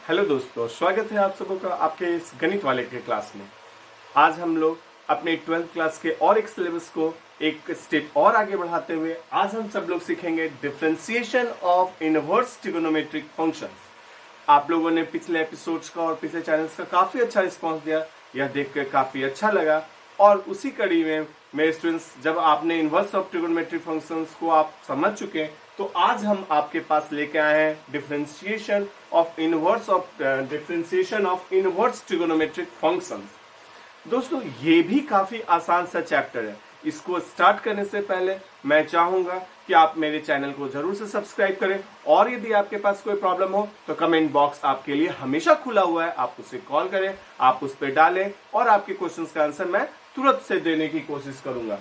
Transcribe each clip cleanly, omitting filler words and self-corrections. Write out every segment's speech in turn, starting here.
Hello दोस्तों, स्वागत है आप सबों का आपके इस गणित वाले के क्लास में। आज हम लोग अपने 12th क्लास के और एक सिलेबस को एक स्टेप और आगे बढ़ाते हुए आज हम सब लोग सीखेंगे differentiation of inverse trigonometric functions. आप लोगों ने पिछले एपिसोड्स का और पिछले चैनल्स का काफी अच्छा रिस्पांस दिया, यह देखकर काफी अच्छा लगा। और उसी कड़ी में मेरे स्टूडेंट्स, जब आपने इनवर्स ऑफ ट्रिगोनोमेट्रिक फंक्शंस को आप समझ चुके हैं, तो आज हम आपके पास लेके आए हैं differentiation of inverse trigonometric functions. दोस्तों, ये भी काफी आसान सा चैप्टर है। इसको स्टार्ट करने से पहले मैं चाहूंगा कि आप मेरे चैनल को जरूर से सब्सक्राइब करें, और यदि आपके पास कोई प्रॉब्लम हो तो कमेंट बॉक्स आपके लिए हमेशा खुला हुआ है। आप उसे कॉल करें, आप उस पर डालें और आपके क्वेश्चंस का आंसर मैं तुरंत से देने की कोशिश करूंगा।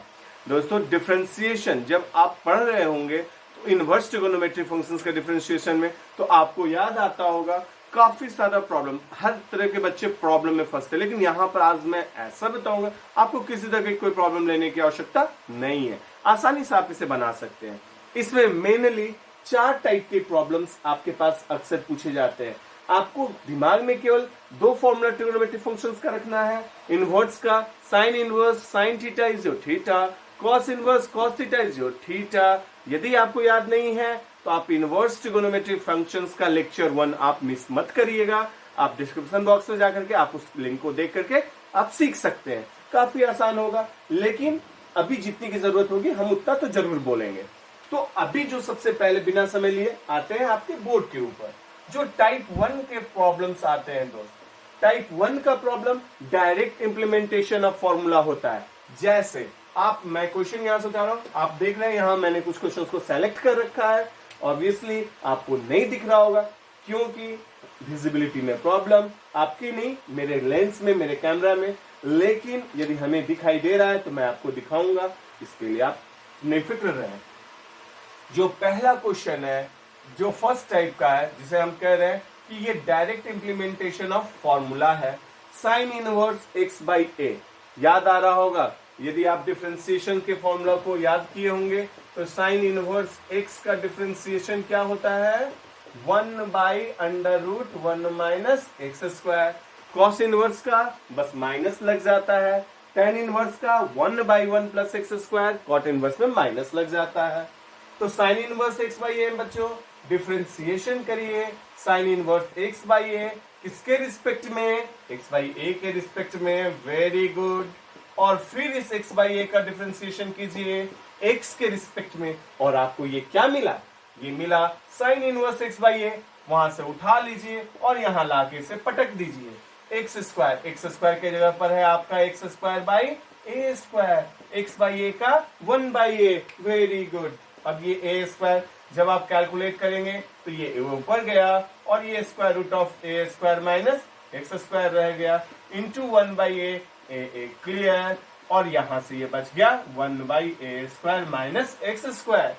दोस्तों, डिफरेंशिएशन जब आप पढ़ रहे होंगे तो इनवर्स ट्रिगोनोमेट्रिक फंक्शंस के डिफरेंशिएशन में, तो आपको याद आता होगा काफी सारा प्रॉब्लम, हर तरह के बच्चे प्रॉब्लम में फंसते, लेकिन यहाँ पर आज मैं ऐसा बताऊंगा आपको किसी तरह की कोई प्रॉब्लम लेने की आवश्यकता नहीं है। आसानी से आप इसे बना सकते हैं। इसमें मेनली 4 टाइप के प्रॉब्लम्स आपके पास अक्सर पूछे जाते हैं। आपको दिमाग में केवल 2 फॉर्मूला ट्रिगोनोमेट्रिक फंक्शंस का रखना है। इनवर्स का sign inverse sine theta is your theta, cos inverse cos theta is your theta. यदि आपको याद नहीं है तो आप इनवर्स ट्रिगोनोमेट्रिक फंक्शंस का लेक्चर 1 आप मिस मत करिएगा। आप डिस्क्रिप्शन बॉक्स में जाकर के आप उस लिंक को देख करके आप सीख सकते हैं। काफी आसान होगा, लेकिन अभी जितनी की जरूरत होगी हम उतना तो जरूर बोलेंगे। तो अभी जो सबसे पहले बिना समय लिए आते हैं आपके बोर्ड के ऊपर, जो टाइप 1 के प्रॉब्लम्स आते हैं दोस्त। टाइप 1 का problem direct implementation of formula होता है। जैसे मैं क्वेश्चन यहां से उठा रहा हूं, आप देख रहे हैं यहां मैंने कुछ क्वेश्चंस को सेलेक्ट कर रखा है। ऑब्वियसली आपको नहीं दिख रहा होगा क्योंकि विजिबिलिटी में प्रॉब्लम आपकी नहीं, मेरे लेंस में, मेरे कैमरा में। लेकिन यदि हमें दिखाई दे रहा है तो मैं आपको दिखाऊंगा, इसके लिए आप निफिक्र रहें। जो पहला क्वेश्चन है, जो फर्स्ट टाइप का है, जिसे हम कह रहे हैं कि ये डायरेक्ट इंप्लीमेंटेशन ऑफ फॉर्मूला है, साइन इनवर्स एक्स बाई ए। याद आ रहा होगा, यदि आप डिफरेंशिएशन के फॉर्मूला को याद किए होंगे तो साइन इनवर्स एक्स का डिफरेंशिएशन क्या होता है, 1 by under root 1 minus X square. Cos inverse का बस माइनस लग जाता है। टेन इनवर्स का 1 by 1 plus x square, cot inverse में माइनस लग जाता है। तो sine inverse X by A बच्चों, डिफरेंशिएशन करिए sine inverse X by A किसके रिस्पेक्ट में, एक्स बाई ए के रिस्पेक्ट में। Very good. और फिर इस x बाई ए का डिफरेंशिएशन कीजिए x के रिस्पेक्ट में, और आपको ये क्या मिला, ये मिला साइन इनवर्स x बाई ए। वहां से उठा लीजिए और यहां लाके इसे पटक दीजिए। एक्स स्क्वायर के जगह पर है आपका X square by A square, X by A का 1 बाई ए। Very good. अब ये ए स्क्वायर जब आप कैलकुलेट करेंगे तो ये ऊपर गया और ये square root of A square minus X square रह गया इंटू 1 बाई ए क्लियर। और यहां से ये बच गया 1 by A square minus X square.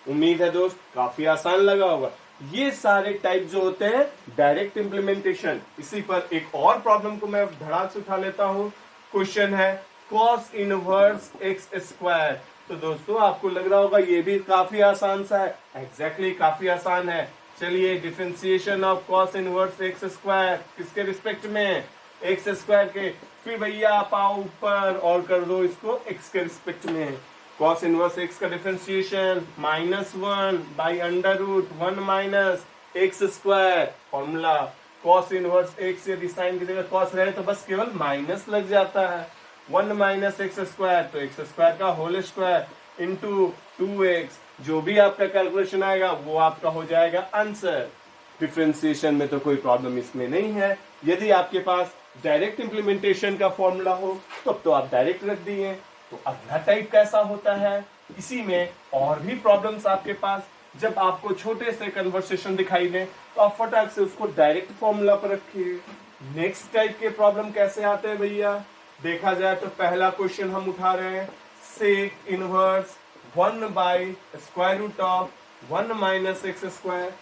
उम्मीद है दोस्त काफी आसान लगा होगा। ये सारे टाइप जो होते हैं डायरेक्ट इंप्लीमेंटेशन। इसी पर एक और प्रॉब्लम को मैं धड़ाक से उठा लेता हूं। क्वेश्चन है कॉस इनवर्स एक्स स्क्वायर। तो दोस्तों आपको लग रहा होगा ये भी काफी आसान सा है। एग्जैक्टली काफी आसान है। चलिए, differentiation of cos inverse x square किसके रिस्पेक्ट में, एक्स स्क्वायर के। फिर भैया आप आओ ऊपर और कर दो इसको एक्स के रिस्पेक्ट में। कॉस इनवर्स एक्स का differentiation -1 by under root 1 minus X square. Formula cos inverse X, यदि साइन की जगह कॉस रहे तो बस केवल माइनस लग जाता है। 1 माइनस एक्स स्क्वायर, तो एक्स स्क्वायर का होल स्क्वायर इंटू 2x। जो भी आपका कैलकुलेशन आएगा वो आपका हो जाएगा आंसर। डिफरेंशिएशन में तो कोई प्रॉब्लम इसमें नहीं है। यदि आपके पास डायरेक्ट इंप्लीमेंटेशन का फॉर्मूला हो तब तो आप डायरेक्ट रख दिए। तो अगला टाइप कैसा होता है, इसी में और भी प्रॉब्लम्स आपके पास। जब आपको छोटे से कन्वर्सेशन दिखाई दे तो आप फटाक से उसको डायरेक्ट फॉर्मूला पर रखिए। नेक्स्ट टाइप के प्रॉब्लम कैसे आते हैं भैया, देखा जाए तो पहला क्वेश्चन हम उठा रहे हैं sec inverse 1 by square root of 1 minus X square.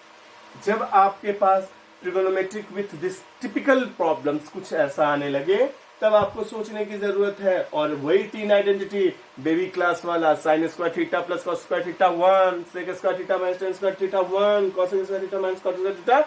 जब आपके पास trigonometric with this typical problems कुछ ऐसा आने लगे तब आपको सोचने की जरूरत है। और वही 3 आइडेंटिटी बेबी क्लास वाला, sine square theta plus cos square theta 1, sec square theta minus tan square theta 1, cos square theta minus cos square theta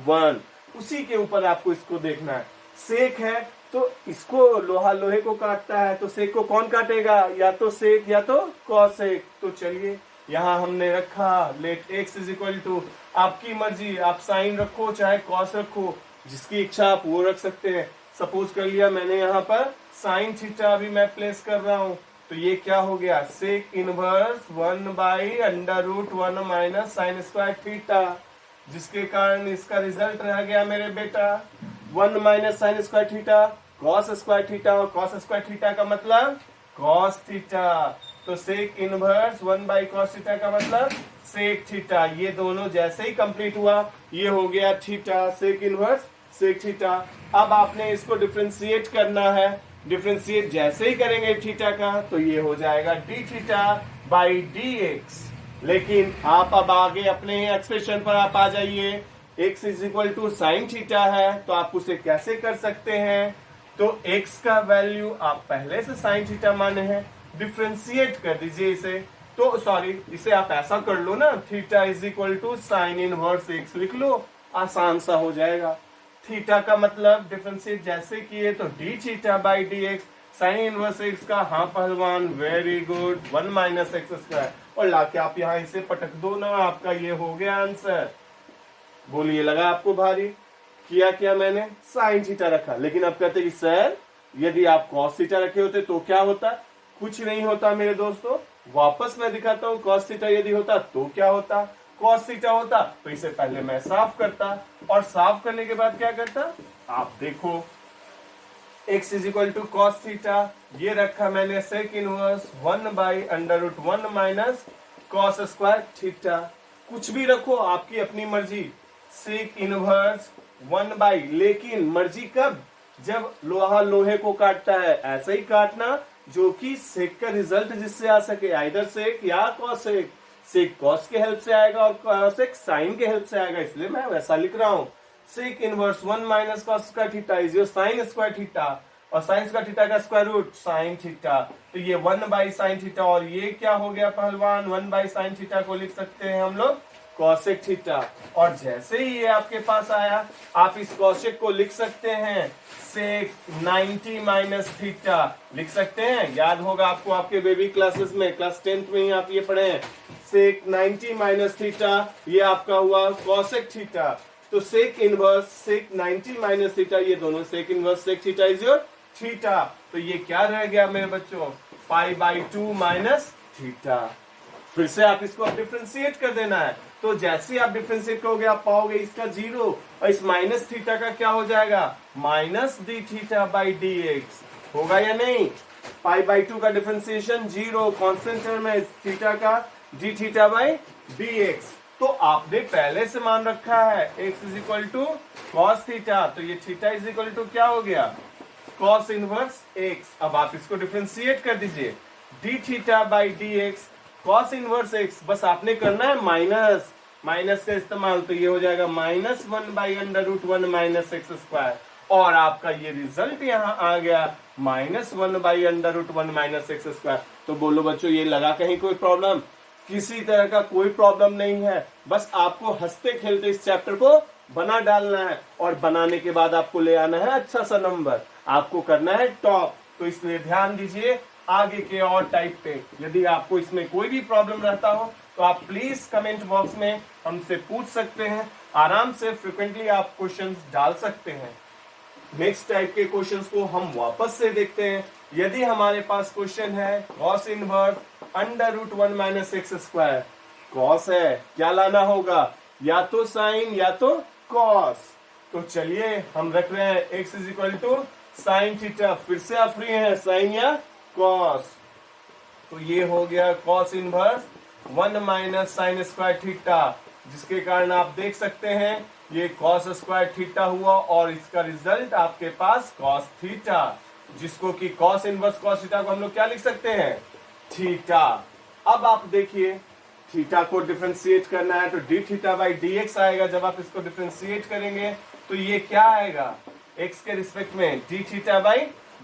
1। उसी के ऊपर आपको इसको देखना है। सेक है तो इसको लोहा लोहे को काटता है, तो सेक को कौन काटेगा, या तो सेक या तो कॉसेक। तो चलिए यहां हमने रखा let X is equal to, आपकी मर्जी, आप साइन रखो चाहे कॉस रखो, जिसकी इच्छा आप वो रख सकते हैं। सपोज कर लिया मैंने यहाँ पर साइन थीटा भी मैं प्लेस कर रहा हूं, तो ये क्या हो गया, sec inverse 1/√1 minus sine square theta, जिसके कारण इसका रिजल्ट रह गया मेरे बेटा 1 minus sine square theta cos square theta, और कॉस स्क्वायर थीटा का मतलब कॉस थीटा, तो सेक इनवर्स 1/cos थीटा का मतलब सेक थीटा। ये दोनों जैसे ही कंप्लीट हुआ ये हो गया theta, sec inverse sec theta. अब आपने इसको डिफरेंशिएट करना है, डिफरेंशिएट जैसे ही करेंगे थीटा का तो ये हो जाएगा D theta by D X. लेकिन आप अब आगे अपने एक्सप्रेशन पर आप आ जाइए, x is equal to sine theta है तो आप उसे कैसे कर सकते हैं, तो x का वैल्यू आप पहले से साइन थीटा माने हैं, डिफरेंशिएट कर दीजिए इसे, तो सॉरी इसे आप ऐसा कर लो ना, theta is equal to sine inverse x लिख लो, आसान सा हो जाएगा। थीटा का मतलब डिफरेंशिएट जैसे किए तो D theta by D x, sign inverse X का, हाँ पहलवान very good, 1 minus X square, और लाके आप यहाँ इसे पटक दो ना, आपका ये हो गया आंसर। बोलिए लगा आपको भारी, किया क्या मैंने, साइन थीटा रखा, लेकिन अब कहते कि सर यदि आप कॉस थीटा रखे होते तो क्या होता, कुछ नहीं होता मेरे दोस्तों। वापस मैं दिखाता हूँ, कॉस थीटा यदि होता तो क्या होता, कॉस थीटा होता तो इसे पहले मैं साफ करता, और साफ करने के बाद क्या करता, आप देखो x is equal to cos theta, ये रखा मैंने sec inverse 1/√1 minus cos square theta, कुछ भी रखो आपकी अपनी मर्जी, सेक इनवर्स 1/, लेकिन मर्जी कब, जब लोहा लोहे को काटता है, ऐसे ही काटना जो कि सेक का रिजल्ट जिससे आ सके, आइदर सेक या कॉसेक, सेक कॉस के हेल्प से आएगा और कॉसेक साइन के हेल्प से आएगा, इसलिए मैं वैसा लिख रहा हूं। Sec inverse 1 minus cos square theta is your sine square theta, और साइन स्क्वायर थीटा का स्क्वायर रूट साइन थीटा, तो ये 1/sin थीटा, और ये क्या हो गया पहलवान, 1/sin थीटा को लिख सकते हैं हम लोग कॉसेक थीटा। और जैसे ही ये आपके पास आया आप इस कॉसेक को लिख सकते हैं सेक 90 माइनस थीटा, लिख सकते हैं, याद होगा आपको आपके बेबी क्लासेस में, क्लास 10th में ही आप ये पढ़े हैं, सेक 90 माइनस थीटा, ये आपका हुआ कॉसेक थीटा। तो sec inverse sec 90 minus theta, ये दोनों sec inverse sec theta is your theta, तो ये क्या रह गया मेरे बच्चों, π/2 माइनस थीटा। फिर से आप इसको डिफरेंशिएट कर देना है, तो जैसे आप डिफरेंशिएट करोगे आप पाओगे इसका जीरो, और इस माइनस थीटा का क्या हो जाएगा, minus D theta by D X, होगा या नहीं, π/2 का डिफरेंशिएशन जीरो, कांस्टेंट टर्म है थीटा का, D theta by D X. तो आपने पहले से मान रखा है x is equal to cos theta, तो ये थीटा इज इक्वल टू क्या हो गया, कॉस इनवर्स x। अब आप इसको डिफरेंशिएट कर दीजिए, D theta by D x, cos inverse x, बस आपने करना है माइनस, माइनस का इस्तेमाल, तो ये हो जाएगा -1/√1 माइनस एक्स स्क्वायर, और आपका ये रिजल्ट यहाँ आ गया -1/√1 माइनस एक्स स्क्वायर। तो बोलो बच्चों ये लगा कहीं कोई प्रॉब्लम, किसी तरह का कोई प्रॉब्लम नहीं है, बस आपको हंसते खेलते इस चैप्टर को बना डालना है, और बनाने के बाद आपको ले आना है अच्छा सा नंबर, आपको करना है टॉप। तो इसलिए ध्यान दीजिए आगे के और टाइप पे, यदि आपको इसमें कोई भी प्रॉब्लम रहता हो तो आप प्लीज कमेंट बॉक्स में हमसे पूछ सकते हैं, आराम से फ्रिक्वेंटली आप क्वेश्चंस डाल सकते हैं। नेक्स्ट टाइप के क्वेश्चंस को हम वापस से देखते हैं। यदि हमारे पास क्वेश्चन है cos inverse √1 minus X square, cos है, क्या लाना होगा, या तो साइन या तो कॉस। तो चलिए हम रख रहे हैं x is equal to sine theta, फिर से आप फ्री हैं साइन या कॉस, तो ये हो गया cos inverse 1 minus sine square theta, जिसके कारण आप देख सकते हैं ये कॉस स्क्वायर थीटा हुआ, और इसका रिजल्ट आपके पास कॉस थीटा, जिसको कि कॉस इनवर्स कॉस थीटा को हम लोग क्या लिख सकते हैं, थीटा। अब आप देखिए थीटा को डिफरेंशिएट करना है तो D theta by D x आएगा, जब आप इसको डिफरेंशिएट करेंगे तो ये क्या आएगा, एक्स के रिस्पेक्ट में D theta by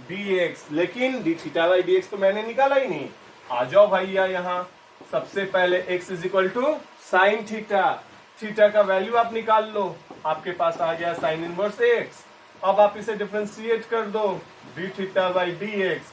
D X, लेकिन D theta by D X तो मैंने निकाला ही नहीं। आ जाओ भैया यहाँ, सबसे पहले x is equal to sine theta, theta का वैल्यू आप निकाल लो, आपके पास आ गया साइन इनवर्स एक्स। अब आप इसे डिफरेंशिएट कर दो, D theta by D x.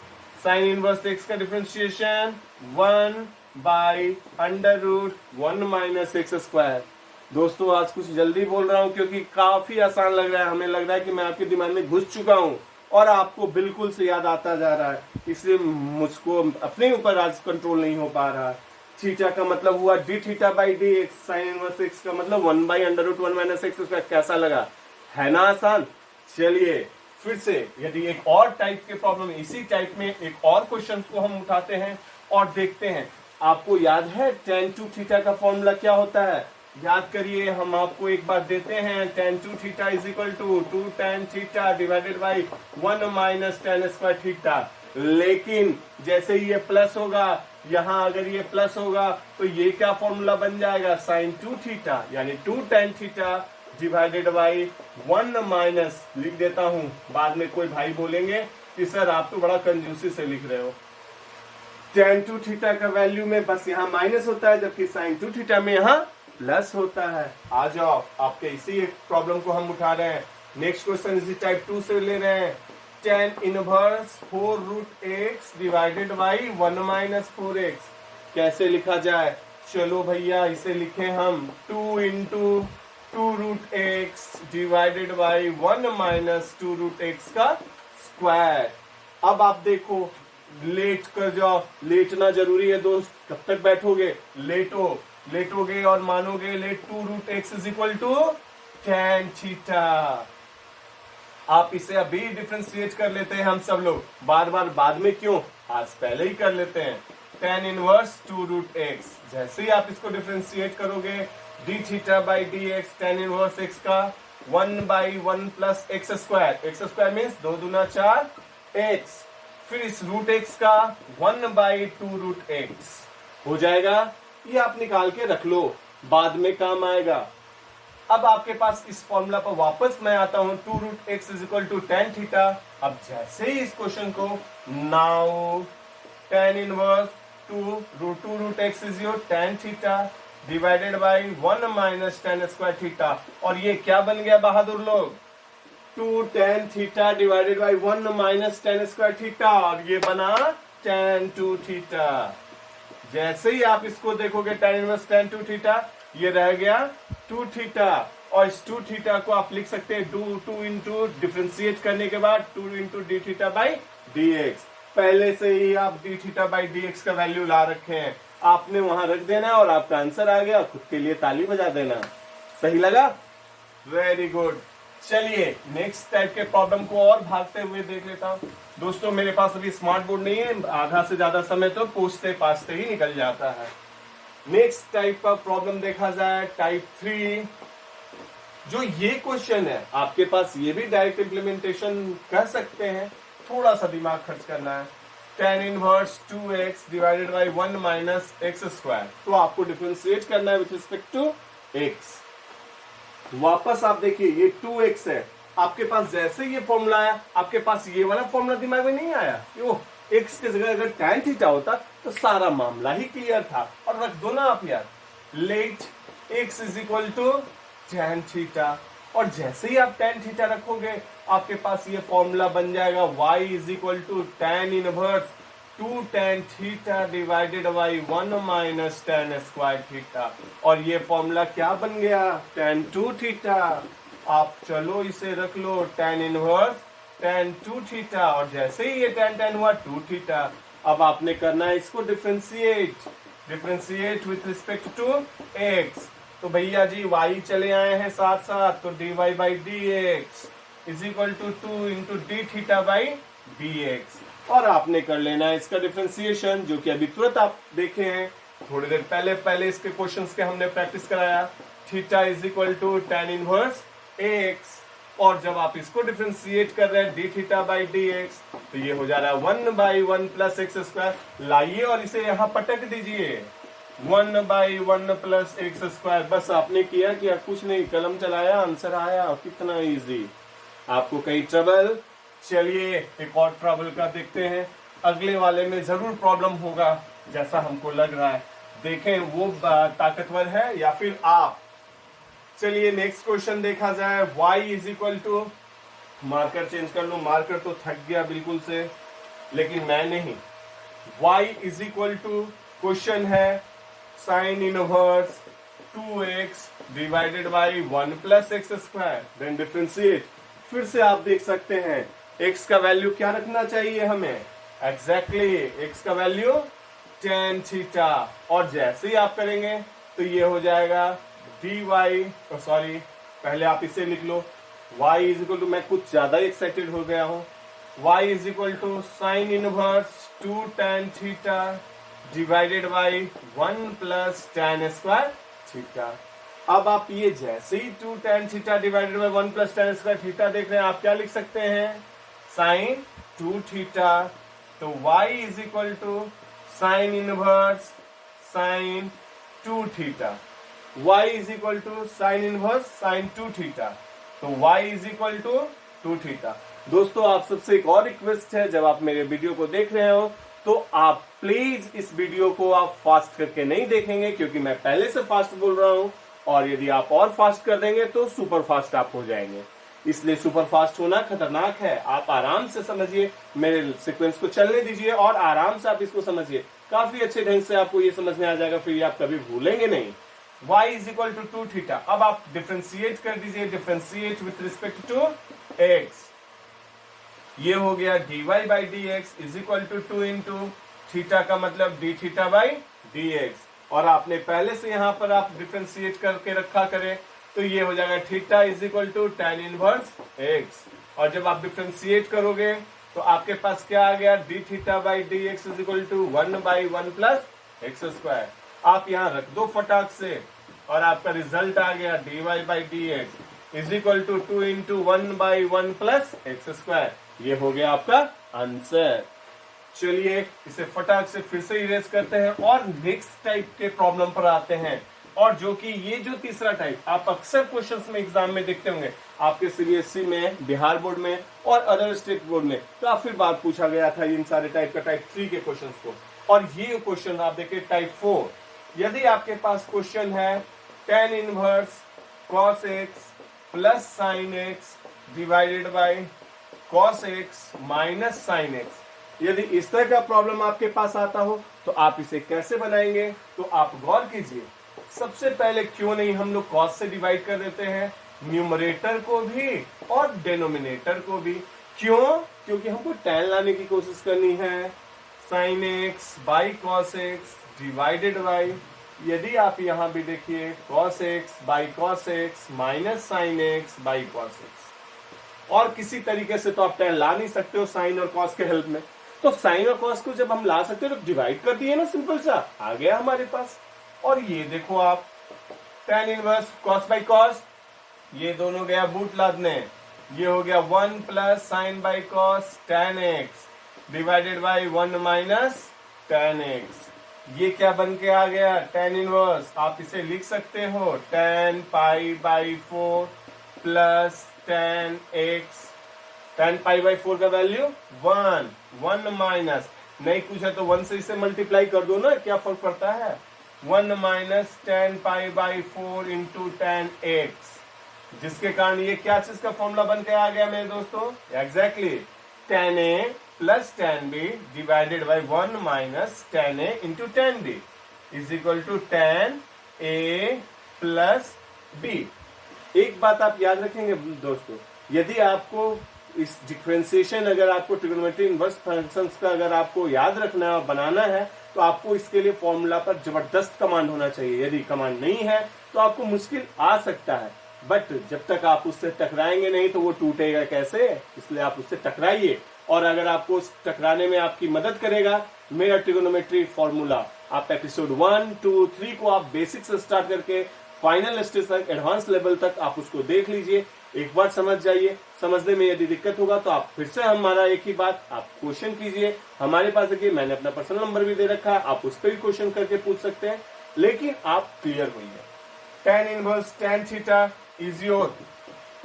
Sign inverse X का डिफरेंशिएशन 1/√1 माइनस एक्स स्क्वायर। दोस्तों आज कुछ जल्दी बोल रहा हूं क्योंकि काफी आसान लग रहा है, हमें लग रहा है कि मैं आपके दिमाग में घुस चुका हूं और आपको बिल्कुल से याद आता जा रहा है, इसलिए मुझको अपने ऊपर आज कंट्रोल नहीं हो पा रहा। थीटा का मतलब हुआ D theta by D x, sign inverse X का मतलब 1/√1 माइनस एक्स स्क्वायर। कैसा लगा, है ना आसान? चलिए फिर से यदि एक और टाइप के प्रॉब्लम, इसी टाइप में एक और क्वेश्चन को हम उठाते हैं और देखते हैं। आपको याद है tan 2 थीटा का फॉर्मूला क्या होता है? याद करिए, हम आपको एक बार देते हैं, tan 2 theta is equal to 2 tan theta divided by 1 minus tan square theta. लेकिन जैसे ही ये प्लस होगा, यहां अगर ये प्लस होगा तो ये क्या फॉर्मूला बन जाएगा? sin 2 थीटा यानी 2 tan theta divided by 1 minus, लिख देता हूं, बाद में कोई भाई बोलेंगे कि सर आप तो बड़ा कंजूसी से लिख रहे हो। tan 2 थीटा का वैल्यू में बस यहाँ माइनस होता है, जबकि sin 2 थीटा में यहाँ प्लस होता है। आ जाओ, आपके इसी एक प्रॉब्लम को हम उठा रहे हैं। नेक्स्ट क्वेश्चन इसी टाइप 2 से ले रहे हैं। tan inverse 4√x divided by 1 minus 4x कैसे लिखा जाए? चलो भैया इसे लिखे हम 2 into 2√x divided by 1 minus 2√x का स्क्वायर। अब आप देखो, लेट कर जाओ, लेटना जरूरी है दोस्त। कब तक बैठोगे? लेटोगे और मानोगे let 2√x is equal to tan theta. आप इसे अभी डिफरेंशिएट कर लेते हैं हम सब लोग, बार बार बाद में क्यों, आज पहले ही कर लेते हैं। tan इनवर्स 2√x, जैसे ही आप इसको डिफरेंशिएट करोगे, D theta by D x, tan inverse x का 1/1 plus x square. X square means 2 दूना 4 x, फिर इस रूट x का 1/2√x हो जाएगा। ये आप निकाल के रख लो, बाद में काम आएगा। अब आपके पास इस फॉर्मूला पर वापस मैं आता हूं, 2√x is equal to tan theta. अब जैसे ही इस क्वेश्चन को, now tan inverse 2√x is your tan theta divided by 1 minus tan square theta. और ये क्या बन गया बहादुर लोग? 2 tan theta divided by 1 minus tan square theta, और ये बना tan 2 थीटा। जैसे ही आप इसको देखोगे tan इनवर्स tan 2 थीटा, ये रह गया 2 थीटा, और इस 2 थीटा को आप लिख सकते हैं 2 इंटू डिफ्रेंशिएट करने के बाद 2 into D theta by D x. पहले से ही आप D theta by D x का वैल्यू ला रखे हैं, आपने वहां रख देना और आपका आंसर आ गया। खुद के लिए ताली बजा देना। सही लगा? Very good. चलिए नेक्स्ट टाइप के प्रॉब्लम को और भागते हुए देख लेता हूं। दोस्तों मेरे पास अभी स्मार्ट बोर्ड नहीं है, आधा से ज्यादा समय तो पूछते पाछते ही निकल जाता है। नेक्स्ट टाइप का प्रॉब्लम देखा जाए, टाइप 3। जो ये क्वेश्चन है, आपके पास ये भी डायरेक्ट इंप्लीमेंटेशन कर सकते हैं, थोड़ा सा दिमाग खर्च करना है। tan inverse 2x divided by 1 minus X square, तो आपको डिफरेंशिएट करना है विथ रिस्पेक्ट टू x। वापस आप देखिए, ये 2x है, आपके पास जैसे ये फॉर्मूला आया, आपके पास ये वाला फॉर्मूला दिमाग में नहीं आया। क्यों? x की जगह अगर tan थीटा होता तो सारा मामला ही क्लियर था। और रख दो ना आप यार, let x is equal to tan theta, और जैसे ही आप tan थीटा रखोगे, आपके पास ये फॉर्मूला बन जाएगा y is equal to tan inverse 2 tan theta divided by 1 minus tan square theta. और ये फॉर्मूला क्या बन गया? tan 2 theta. आप चलो इसे रख लो, tan इनवर्स tan 2 थीटा, और जैसे ही ये tan हुआ 2 थीटा। अब आपने करना है इसको differentiate with respect to x। तो भैया जी y चले आए हैं साथ साथ, तो dy by D x is equal to 2 into D theta by D x. और आपने कर लेना है इसका डिफरेंशिएशन, जो कि अभी तुरंत आप देखे हैं, थोड़ी देर पहले इसके क्वेश्चंस के हमने प्रैक्टिस कराया। Theta is equal to tan inverse X, और जब आप इसको डिफरेंशिएट कर रहे हैं D theta by D X, तो ये हो जा रहा है 1/1 प्लस एक्स स्क्वायर। लाइए और इसे यहाँ पटक दीजिए, 1/1 प्लस एक्स स्क्वायर। बस आपने किया कुछ नहीं, कलम चलाया, आंसर आया। कितना इजी, आपको कई ट्रबल। चलिए एक और ट्रबल का देखते हैं, अगले वाले में जरूर प्रॉब्लम होगा जैसा हमको लग रहा है। देखें वो ताकतवर है या फिर आप। चलिए नेक्स्ट क्वेश्चन देखा जाए। y is equal to, marker change कर लो, मार्कर तो थक गया बिल्कुल से, लेकिन मैं नहीं। y is equal to, question है sine inverse 2x divided by 1 plus x square, then differentiate. फिर से आप देख सकते हैं x का वैल्यू क्या रखना चाहिए हमें, एग्जैक्टली x का वैल्यू tan थीटा, और जैसे ही आप करेंगे तो ये हो जाएगा dy, सॉरी पहले आप इसे लिख लो, y इज इक्वल टू, मैं कुछ ज्यादा एक्साइटेड हो गया हूं, y is equal to sine inverse 2 tan theta divided by 1 plus tan square theta. अब आप ये जैसे ही 2 tan theta divided by 1 plus tan square theta देख रहे हैं, आप क्या लिख सकते हैं, साइन 2 थीटा। तो y is equal to sine inverse sine 2 theta, y is equal to sine inverse sine 2 theta, तो y is equal to 2 theta. दोस्तों आप सबसे एक और रिक्वेस्ट है, जब आप मेरे वीडियो को देख रहे हो तो आप प्लीज इस वीडियो को आप फास्ट करके नहीं देखेंगे, क्योंकि मैं पहले से फास्ट बोल रहा हूं, और यदि आप और फास्ट कर देंगे तो सुपर फास्ट आप हो जाएंगे, इसलिए सुपर फास्ट होना खतरनाक है। आप आराम से समझिए, मेरे सीक्वेंस को चलने दीजिए और आराम से आप इसको समझिए, काफी अच्छे ढंग से आपको ये समझ में आ जाएगा, फिर आप कभी भूलेंगे नहीं। y is equal to 2 theta. अब आप डिफ्रेंशिएट कर दीजिए, differentiate with respect to x, ये हो गया dy by D x is equal to 2 into theta का मतलब d theta by D x, और आपने पहले से यहां पर आप डिफ्रेंशिएट करके रखा करें तो ये हो जाएगा theta is equal to tan inverse x, और जब आप डिफ्रेंशिएट करोगे तो आपके पास क्या आ गया, d theta by D x is equal to 1 by 1 plus x square. आप यहां रख दो फटाक से, और आपका रिजल्ट आ गया dy by D x is equal to 2 into 1 by 1 plus x square. ये हो गया आपका आंसर। चलिए इसे फटाक से फिर से इरेज करते हैं और नेक्स्ट टाइप के प्रॉब्लम पर आते हैं, और जो कि ये जो तीसरा टाइप आप अक्सर क्वेश्चंस में एग्जाम में देखते होंगे, आपके सीबीएसई में, बिहार बोर्ड में और अदर स्टेट बोर्ड में काफी बार पूछा गया था इन सारे टाइप का, टाइप 3 के क्वेश्चंस को। और ये क्वेश्चन आप देखिए टाइप 4, यदि आपके पास क्वेश्चन है tan inverse cos x plus sin x divided by cos x minus sin x, यदि इस तरह का प्रॉब्लम आपके पास आता हो तो आप इसे कैसे बनाएंगे, तो आप गौर कीजिए। सबसे पहले क्यों नहीं हम लोग cos से डिवाइड कर देते हैं, न्यूमरेटर को भी और डिनोमिनेटर को भी। क्यों? क्योंकि हमको tan लाने की कोशिश करनी है, sin x by cos x divided by, यदि आप यहां भी देखिए cos x by cos x minus sin x by cos x, और किसी तरीके से तो आप tan ला नहीं सकते हो साइन और cos के हेल्प में, तो साइन और cos को जब हम ला सकते हो तो डिवाइड कर दिए ना, सिंपल सा आ गया हमारे पास। और ये देखो आप tan inverse cos by cos, ये दोनों गया बूट लादने, ये हो गया 1 plus sign by cos tan x divided by 1 minus tan x, ये क्या बन के आ गया, tan इनवर्स। आप इसे लिख सकते हो tan pi by 4 plus tan x, tan pi by 4 का वैल्यू 1 माइनस, नहीं पूछा तो 1 से इसे मल्टीप्लाई कर दो ना, क्या फर्क पड़ता है, 1 minus tan pi by 4 into tan x, जिसके कारण ये क्या चीज का फॉर्मूला बन के आ गया मेरे दोस्तों, exactly tan a plus tan b divided by 1 minus tan a into tan b is equal to tan a plus b। एक बात आप याद रखेंगे दोस्तों, यदि आपको इस डिफरेंशिएशन, अगर आपको ट्रिग्नोमेट्री इनवर्स फंक्शंस का अगर आपको याद रखना है, बनाना है, तो आपको इसके लिए फॉर्मूला पर जबरदस्त कमांड होना चाहिए। यदि कमांड नहीं है तो आपको मुश्किल आ सकता है, बट जब तक आप उससे टकराएंगे नहीं तो वो टूटेगा कैसे, इसलिए आप उससे टकराइए। और अगर आपको उस टकराने में आपकी मदद करेगा मेरा ट्रिगोनोमेट्री फॉर्मूला, आप एपिसोड 1, 2, 3 को आप बेसिक से स्टार्ट करके फाइनल स्टेज तक, एडवांस लेवल तक आप उसको देख लीजिए, एक बार समझ जाइए। समझने में यदि दिक्कत होगा तो आप फिर से हमारा एक ही बात, आप क्वेश्चन कीजिए हमारे पास, देखिए मैंने अपना पर्सनल नंबर भी दे रखा है, आप उस पर भी क्वेश्चन करके पूछ सकते हैं, लेकिन आप क्लियर होइए। tan inverse tan theta is your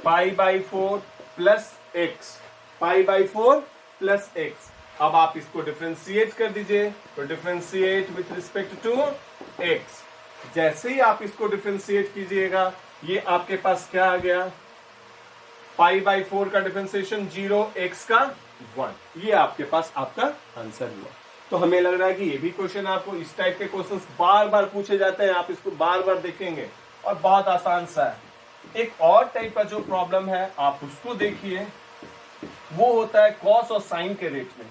pi by 4 plus x, pi by 4 plus x. अब आप इसको डिफरेंशिएट कर दीजिए, तो differentiate with respect to x. जैसे ही आप इसको डिफरेंशिएट कीजिएगा ये आपके पास क्या आ गया, पाई बाई 4 का डिफरेंशिएशन 0, x का 1। ये आपके पास आपका आंसर हुआ। तो हमें लग रहा है कि ये भी क्वेश्चन आपको, इस टाइप के क्वेश्चंस बार बार पूछे जाते हैं, आप इसको बार बार देखेंगे और बहुत आसान सा है। एक और टाइप का जो प्रॉब्लम है आप उसको देखिए, वो होता है कॉस और साइन के रेट में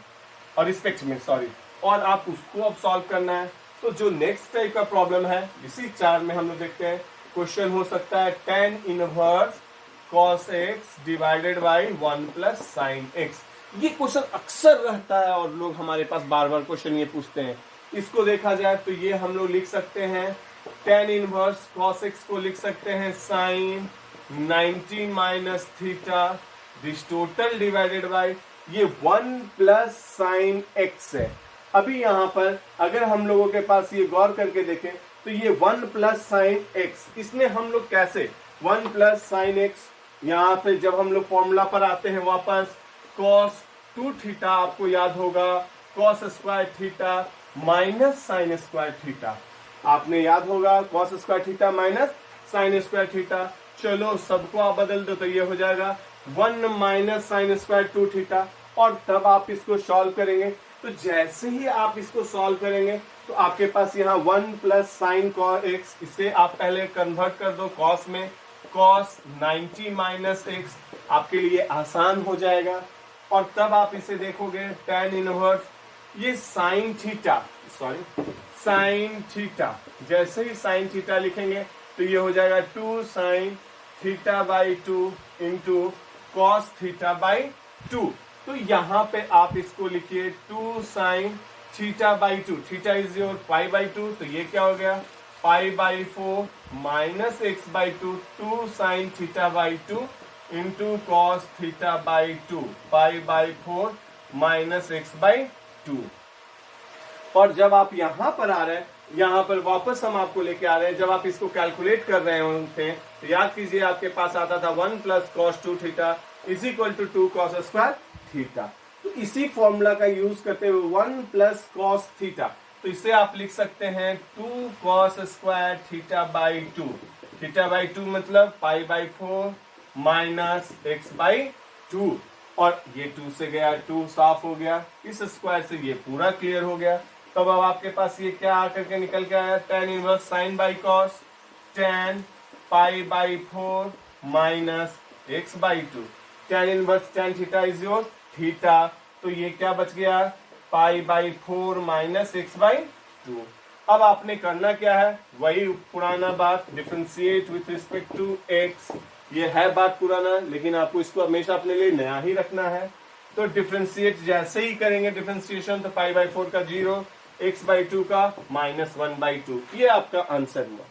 और रिस्पेक्ट में, सॉरी, और आप उसको अब सॉल्व करना है। तो जो नेक्स्ट टाइप का प्रॉब्लम है इसी 4 में हम लोग देखते हैं। क्वेश्चन हो सकता है tan inverse cos x divided by 1 plus sign x। ये क्वेश्चन अक्सर रहता है और लोग हमारे पास बार बार क्वेश्चन ये पूछते हैं। इसको देखा जाए तो ये हम लोग लिख सकते हैं tan इनवर्स cos x को लिख सकते हैं sine 90 minus theta, this total divided by ये 1 प्लस साइन x है। अभी यहाँ पर अगर हम लोगों के पास ये गौर करके देखें तो ये 1 प्लस साइन x, इसमें हम लोग कैसे 1 प्लस साइन x, यहाँ पे जब हम लोग फॉर्मूला पर आते हैं वापस cos 2 थीटा, आपको याद होगा cos square theta minus sine square theta, आपने याद होगा cos square theta minus sine square theta. चलो सबको आप बदल दो तो ये हो जाएगा 1 माइनस साइन स्क्वायर 2 थीटा, और तब आप इसको सॉल्व करेंगे। तो जैसे ही आप इसको सॉल्व करेंगे तो आपके पास यहाँ 1 प्लस साइन कॉस एक्स, इसे आप पहले कन्वर्ट कर दो कॉस में, कॉस 90 माइनस एक्स आपके लिए आसान हो जाएगा। और तब आप इसे देखोगे tan इनवर्स ये sine theta, sorry sine theta, जैसे ही साइन थीटा लिखेंगे तो ये हो जाएगा 2 sine theta by 2 into cos theta by 2। तो यहाँ पे आप इसको लिखिए 2 sine theta by 2, theta is your pi by 2, तो ये क्या हो गया pi by 4 minus x by 2, 2 sine theta by 2 into cos theta by 2, pi by 4 minus x by 2। और जब आप यहाँ पर आ रहे हैं, यहाँ पर वापस हम आपको लेके आ रहे हैं, जब आप इसको कैलकुलेट कर रहे होते तो याद कीजिए आपके पास आता था 1 plus cos 2 theta is equal to 2 cos square theta. तो इसी फॉर्मूला का यूज करते हुए 1 प्लस कॉस थीटा, तो इसे आप लिख सकते हैं 2 cos square theta by 2, theta by 2 मतलब पाई बाई 4 माइनस एक्स बाई 2, और ये 2 से गया 2 साफ हो गया, इस स्क्वायर से ये पूरा क्लियर हो गया। तब अब आपके पास ये क्या आकर के निकल के आया tan inverse sine by cos tan pi by 4 minus x by 2, tan inverse tan theta is your theta, तो ये क्या बच गया pi by 4 minus x by 2। अब आपने करना क्या है, वही पुराना बात, differentiate with respect to x. ये है बात पुराना, लेकिन आपको इसको हमेशा अपने लिए नया ही रखना है। तो डिफरेंशिएट जैसे ही करेंगे डिफरेंशिएशन, तो पाई बाई 4 का 0, एक्स बाई 2 का माइनस 1 बाई 2, ये आपका आंसर हुआ।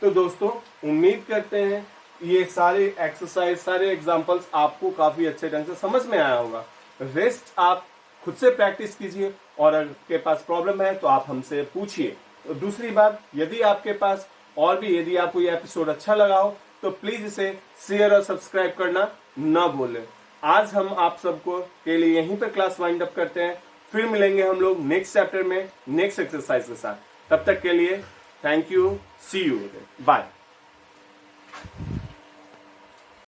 तो दोस्तों उम्मीद करते हैं ये सारे एक्सरसाइज, सारे एग्जाम्पल्स आपको काफी अच्छे ढंग से समझ में आया होगा। रेस्ट आप खुद से प्रैक्टिस कीजिए, और अगर आपके पास प्रॉब्लम है तो आप हमसे पूछिए। तो दूसरी बात, यदि आपके पास और भी, यदि आपको ये एपिसोड अच्छा लगा हो तो प्लीज इसे शेयर और सब्सक्राइब करना ना भूलें। आज हम आप सबको के लिए यहीं पर क्लास वाइंड अप करते हैं, फिर मिलेंगे हम लोग नेक्स्ट चैप्टर में नेक्स्ट एक्सरसाइज के साथ। तब तक के लिए thank you, see you, bye.